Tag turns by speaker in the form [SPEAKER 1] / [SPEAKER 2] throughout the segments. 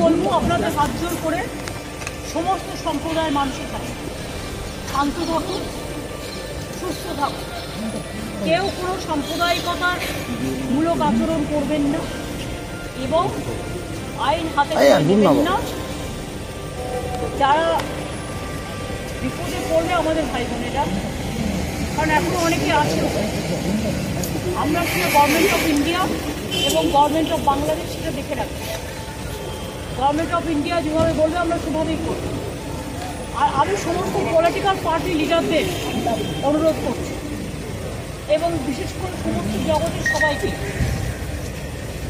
[SPEAKER 1] বলবো আপনাদের হাত জোর করে সমস্ত সম্প্রদায়ের মানুষের কাছে শান্ত থাকুন, সুস্থ থাকুন, কেউ কোনো সাম্প্রদায়িকতার মূলক আচরণ করবেন না এবং আইন হাতে নেবেন না। যারা বিপদে পড়বে আমাদের ভাই বোনেরা, কারণ এখনো অনেকে আছে, আমরা সেটা গভর্নমেন্ট অফ ইন্ডিয়া এবং গভর্নমেন্ট অফ বাংলাদেশ সেটা দেখে রাখবো। গভর্নমেন্ট অফ ইন্ডিয়া যেভাবে বলবে আমরা সেভাবেই করব। আর আমি সমস্ত পলিটিক্যাল পার্টি লিডারদের অনুরোধ করছি এবং বিশেষ করে সমস্ত জগতের সবাইকে,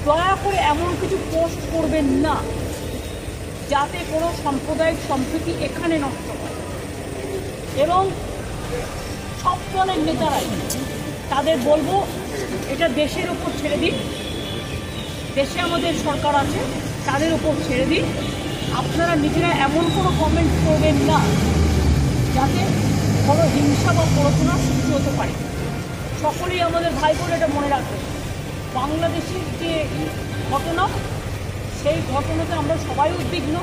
[SPEAKER 1] দয়া করে এমন কিছু পোস্ট করবেন না যাতে কোনো সাম্প্রদায়িক সম্প্রীতি এখানে নষ্ট হয়। এবং সব দলের নেতারাই তাদের বলবো এটা দেশের উপর ছেড়ে দিন, দেশে আমাদের সরকার আছে তাদের উপর ছেড়ে দিন। আপনারা নিজেরা এমন কোনো কমেন্ট করবেন না যাতে কোনো হিংসা বা পড়াশোনা সৃষ্টি হতে পারে। সকলেই আমাদের ভাই বোন এটা মনে রাখবেন, বাংলাদেশের যে ঘটনা সেই ঘটনাতে আমরা সবাই উদ্বিগ্ন,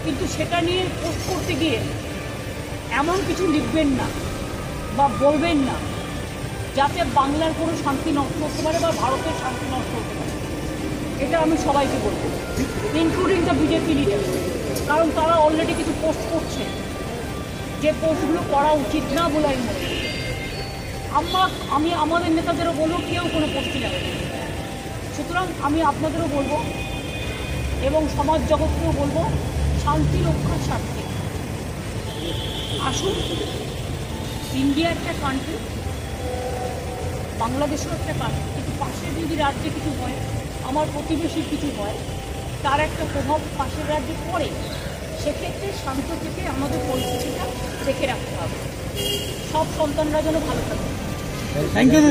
[SPEAKER 1] কিন্তু সেটা নিয়ে পোস্ট করতে গিয়ে এমন কিছু লিখবেন না বা বলবেন না যাতে বাংলার কোনো শান্তি নষ্ট হতে পারে বা ভারতের শান্তি নষ্ট হতে পারে। এটা আমি সবাইকে বলবো, ইনক্লুডিং দ্য বিজেপি লিডার, কারণ তারা অলরেডি কিছু পোস্ট করছে যে পোস্টগুলো করা উচিত না বলে আমি মনে করি। আমি আমাদের নেতাদেরও বলবো কেউ কোনো পোস্টে যাবে না। সুতরাং আমি আপনাদেরও বলবো এবং সমাজ জগৎকেও বলবো, শান্তি রক্ষার স্বার্থে আসুন। ইন্ডিয়া একটা কান্ট্রি, বাংলাদেশও একটা কান্ট্রি, কিন্তু পাশের যদি রাজ্যে কিছু হয়, আমার প্রতিবেশীর কিছু হয়, তার একটা প্রভাব পাশের রাজ্যে পড়ে। সেক্ষেত্রে শান্ত থেকে আমাদের পরিস্থিতিটা দেখে রাখতে হবে। সব সন্তানরা যেন ভালো থাকে।
[SPEAKER 2] Thank you.